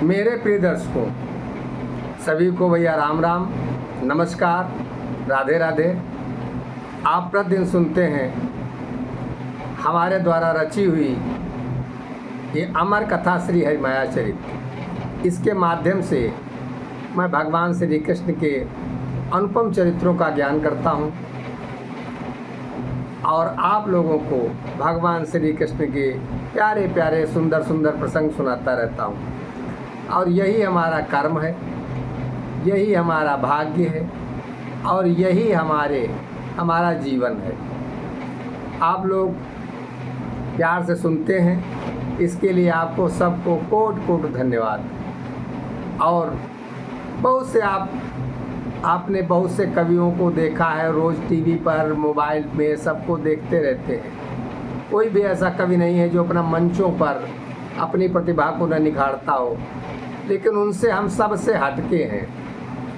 मेरे प्रिय दर्शकों, सभी को भैया राम राम, नमस्कार, राधे राधे। आप प्रतिदिन सुनते हैं हमारे द्वारा रची हुई ये अमर कथा श्री हरि माया चरित्र। इसके माध्यम से मैं भगवान श्री कृष्ण के अनुपम चरित्रों का ज्ञान करता हूँ और आप लोगों को भगवान श्री कृष्ण के प्यारे प्यारे सुंदर सुंदर प्रसंग सुनाता रहता हूँ। और यही हमारा कर्म है, यही हमारा भाग्य है और यही हमारा जीवन है। आप लोग प्यार से सुनते हैं, इसके लिए आपको सबको कोट कोट धन्यवाद। और बहुत से आपने बहुत से कवियों को देखा है, रोज़ टीवी पर मोबाइल में सबको देखते रहते हैं। कोई भी ऐसा कवि नहीं है जो अपना मंचों पर अपनी प्रतिभा को न निखारता हो, लेकिन उनसे हम सब से हटके हैं।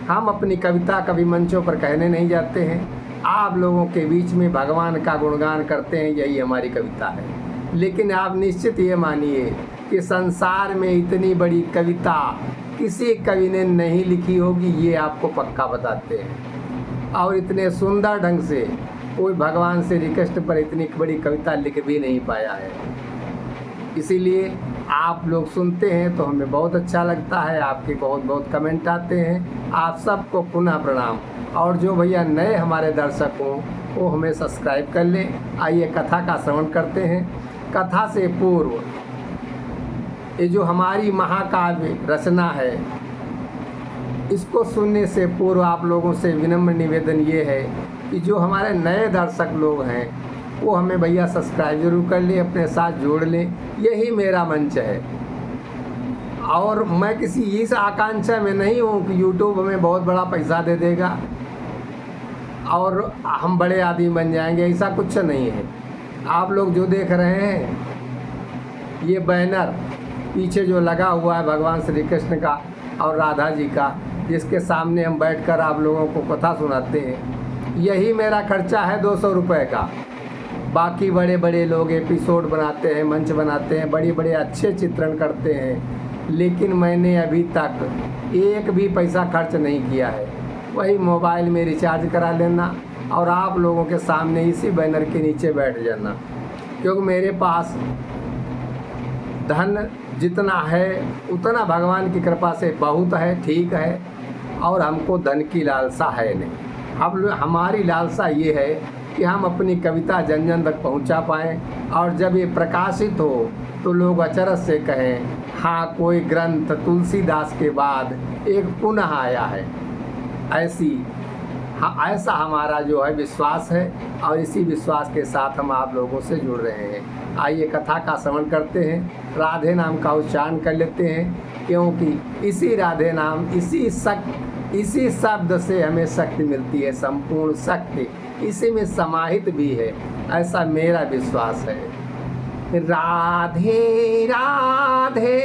हम अपनी कविता कभी मंचों पर कहने नहीं जाते हैं, आप लोगों के बीच में भगवान का गुणगान करते हैं, यही हमारी कविता है। लेकिन आप निश्चित ये मानिए कि संसार में इतनी बड़ी कविता किसी कवि ने नहीं लिखी होगी, ये आपको पक्का बताते हैं। और इतने सुंदर ढंग से कोई भगवान श्री कृष्ण पर इतनी बड़ी कविता लिख भी नहीं पाया है। इसीलिए आप लोग सुनते हैं तो हमें बहुत अच्छा लगता है, आपके बहुत बहुत कमेंट आते हैं। आप सबको पुनः प्रणाम। और जो भैया नए हमारे दर्शक हों वो हमें सब्सक्राइब कर लें। आइए कथा का श्रवण करते हैं। कथा से पूर्व ये जो हमारी महाकाव्य रचना है, इसको सुनने से पूर्व आप लोगों से विनम्र निवेदन ये है कि जो हमारे नए दर्शक लोग हैं वो हमें भैया सब्सक्राइब जरूर कर लें, अपने साथ जोड़ लें। यही मेरा मंच है और मैं किसी इस आकांक्षा में नहीं हूँ कि यूट्यूब हमें बहुत बड़ा पैसा दे देगा और हम बड़े आदमी बन जाएंगे, ऐसा कुछ नहीं है। आप लोग जो देख रहे हैं ये बैनर पीछे जो लगा हुआ है भगवान श्री कृष्ण का और राधा जी का, जिसके सामने हम बैठकर आप लोगों को कथा सुनाते हैं, यही मेरा खर्चा है 200 रुपये का। बाकी बड़े बड़े लोग एपिसोड बनाते हैं, मंच बनाते हैं, बड़े बड़े अच्छे चित्रण करते हैं, लेकिन मैंने अभी तक एक भी पैसा खर्च नहीं किया है। वही मोबाइल में रिचार्ज करा लेना और आप लोगों के सामने इसी बैनर के नीचे बैठ जाना, क्योंकि मेरे पास धन जितना है उतना भगवान की कृपा से बहुत है, ठीक है। और हमको धन की लालसा है नहीं। अब हमारी लालसा ये है कि हम अपनी कविता जन जन तक पहुंचा पाएँ और जब ये प्रकाशित हो तो लोग अचरज से कहें, हाँ कोई ग्रंथ तुलसीदास के बाद एक पुनः आया है। ऐसा हमारा जो है विश्वास है और इसी विश्वास के साथ हम आप लोगों से जुड़ रहे हैं। आइए कथा का श्रवण करते हैं। राधे नाम का उच्चारण कर लेते हैं, क्योंकि इसी राधे नाम इसी शब्द से हमें शक्ति मिलती है, संपूर्ण शक्ति इसी में समाहित भी है, ऐसा मेरा विश्वास है। राधे राधे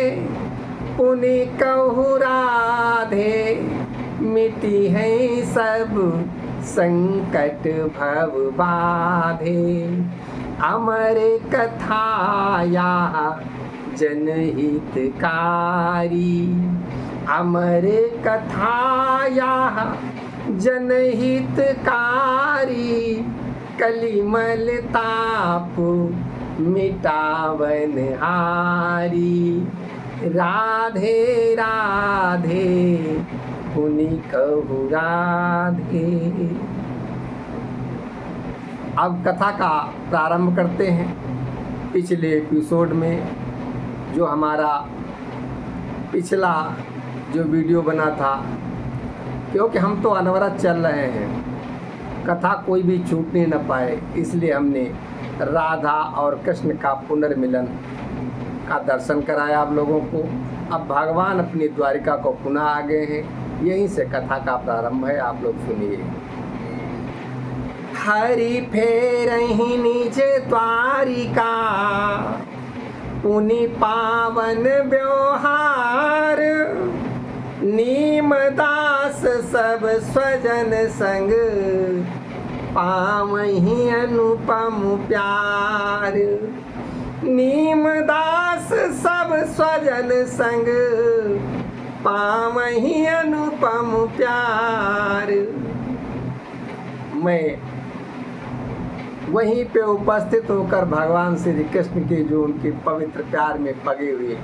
पुनि कहु राधे, मिटी है सब संकट भव बाधे। अमर कथा या जनहितकारी, अमर कथा या जनहितकारी। कलिमल ताप मिटावन हारी, राधे राधे पुनि कहु राधे। अब कथा का प्रारंभ करते हैं। पिछले एपिसोड में जो हमारा पिछला जो वीडियो बना था, क्योंकि हम तो अनवरत चल रहे हैं, कथा कोई भी छूटने न पाए, इसलिए हमने राधा और कृष्ण का पुनर्मिलन का दर्शन कराया आप लोगों को। अब भगवान अपनी द्वारिका को पुनः आ गए हैं, यहीं से कथा का प्रारंभ है। आप लोग सुनिए। हरि फेरहि निज द्वारिका, पुनि पावन व्यवहार। नीमदास सब स्वजन संग, पावहि अनुपम प्यार। नीमदास सब स्वजन संग, पावहीं अनुपम प्यार। मैं वहीं पे उपस्थित होकर भगवान श्री कृष्ण के जो उनके पवित्र प्यार में पगे हुए,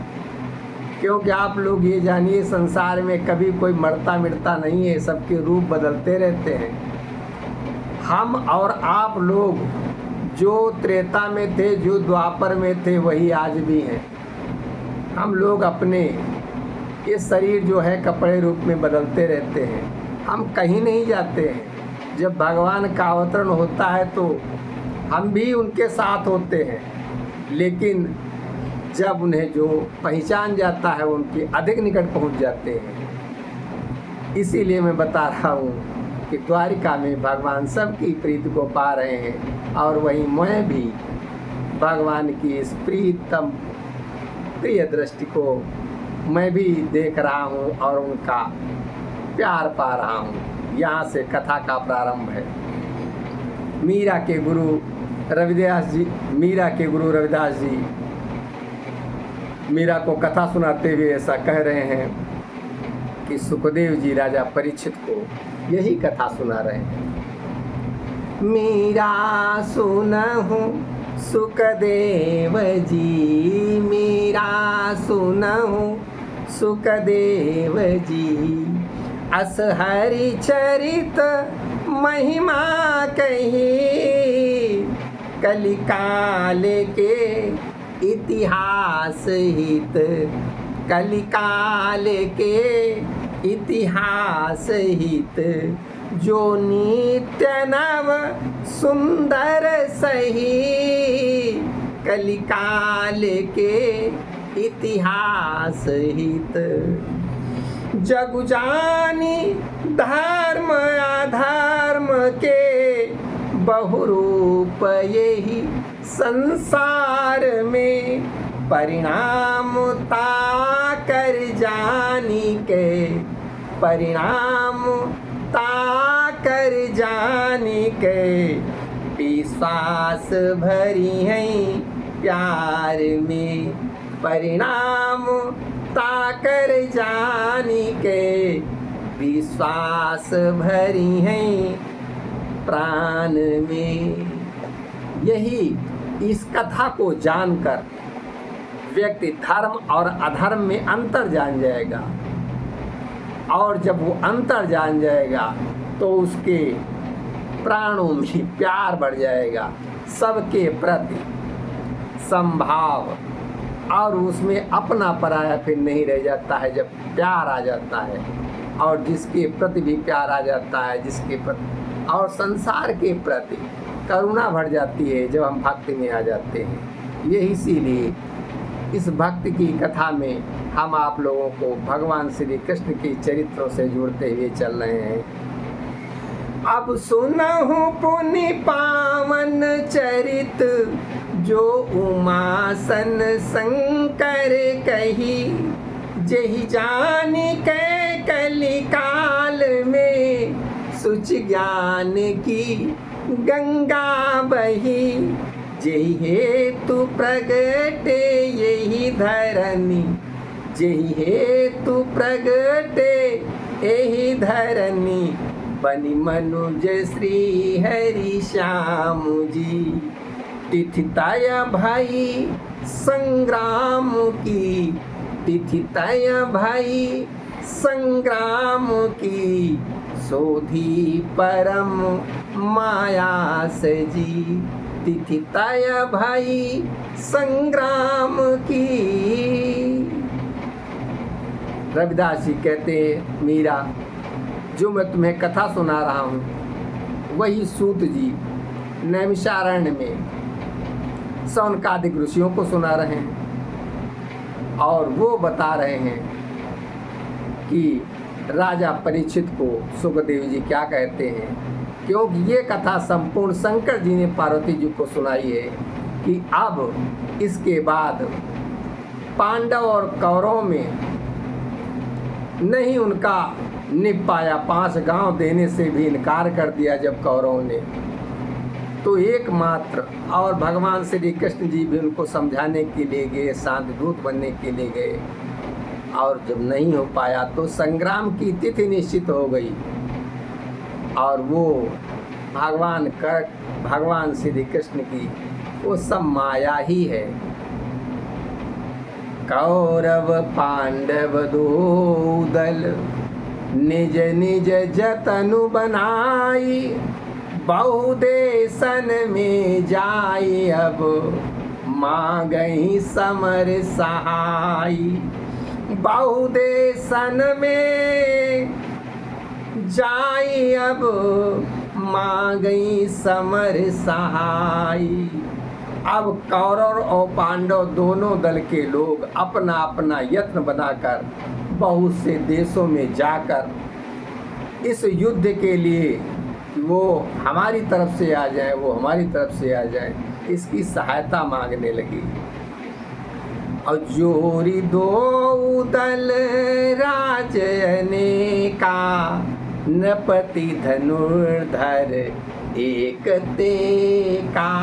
क्योंकि आप लोग ये जानिए संसार में कभी कोई मरता मिटता नहीं है, सबके रूप बदलते रहते हैं। हम और आप लोग जो त्रेता में थे, जो द्वापर में थे, वही आज भी हैं। हम लोग अपने ये शरीर जो है कपड़े रूप में बदलते रहते हैं, हम कहीं नहीं जाते हैं। जब भगवान का अवतरण होता है तो हम भी उनके साथ होते हैं, लेकिन जब उन्हें जो पहचान जाता है उनके अधिक निकट पहुंच जाते हैं। इसीलिए मैं बता रहा हूँ कि द्वारिका में भगवान सबकी प्रीति को पा रहे हैं, और वहीं मैं भी भगवान की इस प्रीतम प्रिय दृष्टि को मैं भी देख रहा हूँ और उनका प्यार पा रहा हूँ। यहाँ से कथा का प्रारंभ है। मीरा के गुरु रविदास जी मीरा को कथा सुनाते हुए ऐसा कह रहे हैं कि सुखदेव जी राजा परीक्षित को यही कथा सुना रहे हैं। मीरा सुनहु सुखदेव जी, मीरा सुनहु सुखदेव जी, अस हरि चरित महिमा कही, कलिकाल के इतिहास हित, कलिकाल के इतिहास हित, जो नित्य नव सुंदर सही, कलिकाल के इतिहास हित। जग जानी धर्म अधर्म के बहुरूप यही संसार में, परिणाम ताकर जानी के, परिणाम ताकर जानी के, विश्वास भरी हैं प्यार में, परिणाम ताकर जानी के, विश्वास भरी हैं प्राण में। यही इस कथा को जानकर व्यक्ति धर्म और अधर्म में अंतर जान जाएगा, और जब वो अंतर जान जाएगा तो उसके प्राणों में प्यार बढ़ जाएगा, सबके प्रति संभाव, और उसमें अपना पराया फिर नहीं रह जाता है। जब प्यार आ जाता है और जिसके प्रति भी प्यार आ जाता है, जिसके प्रति और संसार के प्रति करुणा बढ़ जाती है जब हम भक्ति में आ जाते हैं। ये इसीलिए इस भक्ति की कथा में हम आप लोगों को भगवान श्री कृष्ण के चरित्रों से जुड़ते हुए चल रहे हैं। अब सुनहु पुनि पावन चरित, जो उमासन शंकर कही, जही जानी के कलिकाल में, सुच ज्ञान की गंगा बही, जही हेतु प्रगटे यही धरनी, जही हेतु प्रगटे यही धरनी, बनी मनुज श्री हरि श्याम जी, तिथि तय भाई संग्राम की, तिथि तय भाई संग्राम की, सोधी परम माया से जी, तिथि तय भाई संग्राम की। रविदास जी कहते हैं, मीरा जो मैं तुम्हें कथा सुना रहा हूँ वही सूत जी नैमिषारण्य में सौनकादिक ऋषियों को सुना रहे हैं, और वो बता रहे हैं कि राजा परीक्षित को सुखदेव जी क्या कहते हैं, क्योंकि ये कथा संपूर्ण शंकर जी ने पार्वती जी को सुनाई है कि अब इसके बाद पांडव और कौरवों में नहीं उनका निभ पाया, 5 गांव देने से भी इनकार कर दिया जब कौरवों ने, तो एकमात्र और भगवान श्री कृष्ण जी भी उनको समझाने के लिए गए, शांत दूत बनने के लिए गए, और जब नहीं हो पाया तो संग्राम की तिथि निश्चित हो गई, और वो भगवान श्री कृष्ण की वो सब माया ही है। कौरव पांडव दो दल निज निज जतनु बनाई, बहुदेशन में जाई अब मांगई समर सहाई। बहुदेशन में जाई अब मांगई समर सहाई। अब कौरव और पांडव दोनों दल के लोग अपना अपना यत्न बनाकर बहुत से देशों में जाकर इस युद्ध के लिए वो हमारी तरफ से आ जाए, वो हमारी तरफ से आ जाए, इसकी सहायता मांगने लगी। और जोरी दो दल राजने का, नृपति धनुर्धर एक ते का।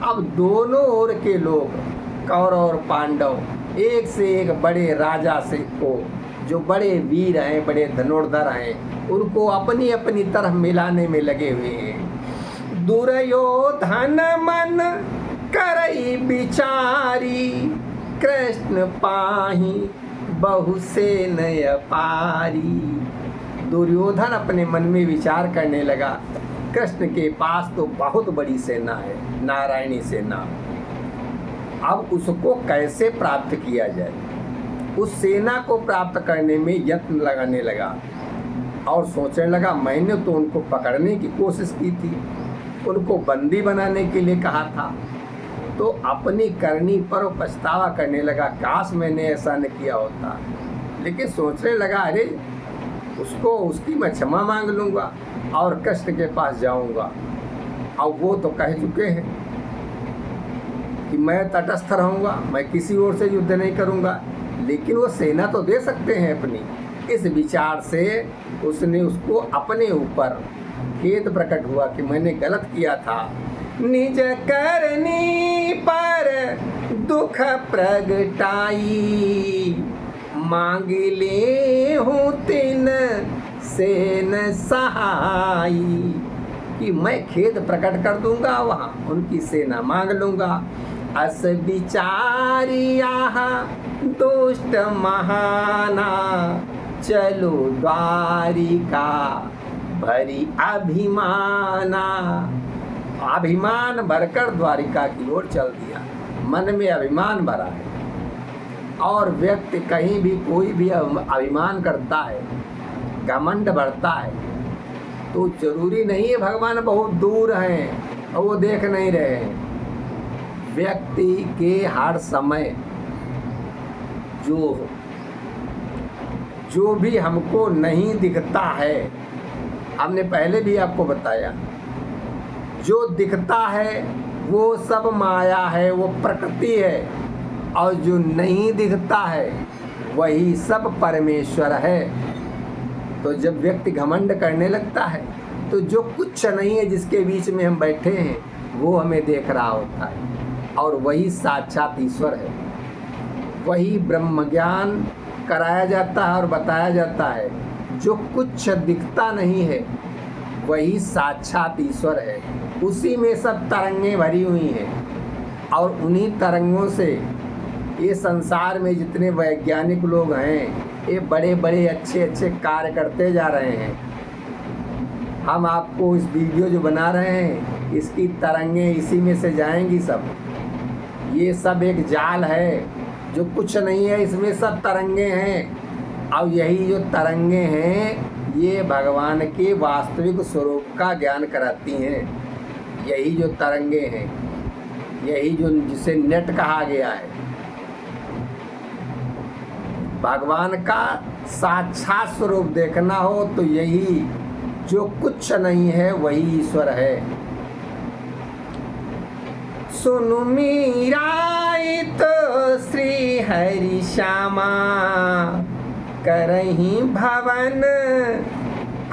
अब दोनों ओर के लोग कौरव और पांडव एक से एक बड़े राजा से को, जो बड़े वीर हैं, बड़े धनुर्धर हैं, उनको अपनी अपनी तरफ मिलाने में लगे हुए हैं। दुर्योधन मन करई बिचारी, कृष्ण पाही बहु सेन अपारी। दुर्योधन अपने मन में विचार करने लगा, कृष्ण के पास तो बहुत बड़ी सेना है, नारायणी सेना। अब उसको कैसे प्राप्त किया जाए? उस सेना को प्राप्त करने में यत्न लगाने लगा और सोचने लगा, मैंने तो उनको पकड़ने की कोशिश की थी, उनको बंदी बनाने के लिए कहा था, तो अपनी करनी पर पछतावा करने लगा, काश मैंने ऐसा न किया होता। लेकिन सोचने लगा, अरे उसको उसकी मैं क्षमा मांग लूँगा और कृष्ण के पास जाऊँगा। अब वो तो कह चुके हैं कि मैं तटस्थ रहूँगा, मैं किसी ओर से युद्ध नहीं करूँगा, लेकिन वो सेना तो दे सकते हैं अपनी। इस विचार से उसने उसको अपने ऊपर खेद प्रकट हुआ कि मैंने गलत किया था। निज करनी पर दुख प्रगटाई, मांग ले हूँ तिन सेन सहाई। कि मैं खेद प्रकट कर दूंगा, वहाँ उनकी सेना मांग लूंगा। अस विचारिया दुष्ट महाना, चलो द्वारिका भरी अभिमाना। अभिमान भरकर द्वारिका की ओर चल दिया। मन में अभिमान भरा है, और व्यक्ति कहीं भी कोई भी अभिमान करता है, घमंड बढ़ता है, तो जरूरी नहीं है भगवान बहुत दूर हैं और वो देख नहीं रहे हैं। व्यक्ति के हर समय जो भी हमको नहीं दिखता है, हमने पहले भी आपको बताया, जो दिखता है वो सब माया है, वो प्रकृति है, और जो नहीं दिखता है वही सब परमेश्वर है। तो जब व्यक्ति घमंड करने लगता है तो जो कुछ नहीं है जिसके बीच में हम बैठे हैं वो हमें देख रहा होता है, और वही साक्षात ईश्वर है। वही ब्रह्म ज्ञान कराया जाता है और बताया जाता है। जो कुछ दिखता नहीं है वही साक्षात ईश्वर है। उसी में सब तरंगें भरी हुई हैं, और उन्हीं तरंगों से ये संसार में जितने वैज्ञानिक लोग हैं, ये बड़े बड़े अच्छे अच्छे कार्य करते जा रहे हैं। हम आपको इस वीडियो जो बना रहे हैं, इसकी तरंगें इसी में से जाएंगी सब। ये सब एक जाल है, जो कुछ नहीं है, इसमें सब तरंगें हैं। और यही जो तरंगें हैं, ये भगवान के वास्तविक स्वरूप का ज्ञान कराती हैं। यही जो तरंगें हैं, यही जो जिसे नेट कहा गया है, भगवान का साक्षात स्वरूप देखना हो तो यही जो कुछ नहीं है वही ईश्वर है। सुनु मीराई तो श्री हरि श्यामा, करहीं भवन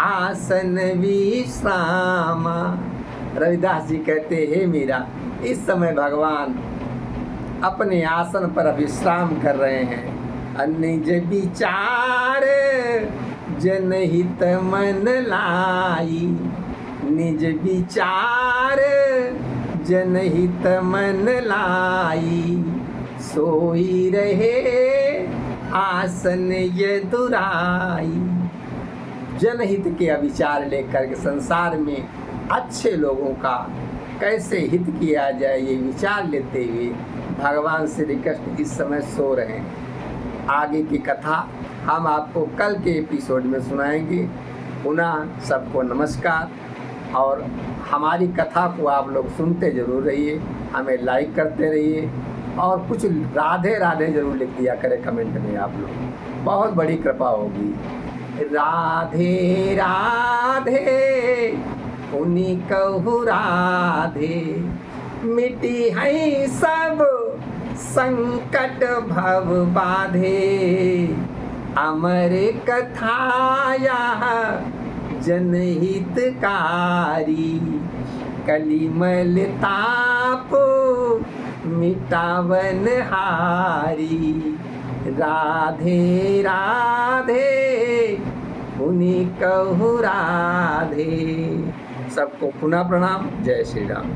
आसन विश्रामा। रविदास जी कहते हैं, मीरा, इस समय भगवान अपने आसन पर विश्राम कर रहे हैं, निज विचार जनहित मन लाई, निज विचार जनहित मन लाई, सोई रहे आसन यदुराई। जनहित के विचार लेकर के संसार में अच्छे लोगों का कैसे हित किया जाए, ये विचार लेते हुए भगवान श्री कृष्ण इस समय सो रहे हैं। आगे की कथा हम आपको कल के एपिसोड में सुनाएंगे। पुनः सबको नमस्कार, और हमारी कथा को आप लोग सुनते ज़रूर रहिए, हमें लाइक करते रहिए, और कुछ राधे राधे ज़रूर लिख दिया करें कमेंट में, आप लोग बहुत बड़ी कृपा होगी। राधे राधे उन्हीं कहु राधे, मिटी है सब संकट भव बाधे, अमर कथाया जनहितकारी, कलिमल ताप मिटावन हारी। राधे राधे उन्हीं कहु राधे। सबको पुनः प्रणाम। जय श्री राम।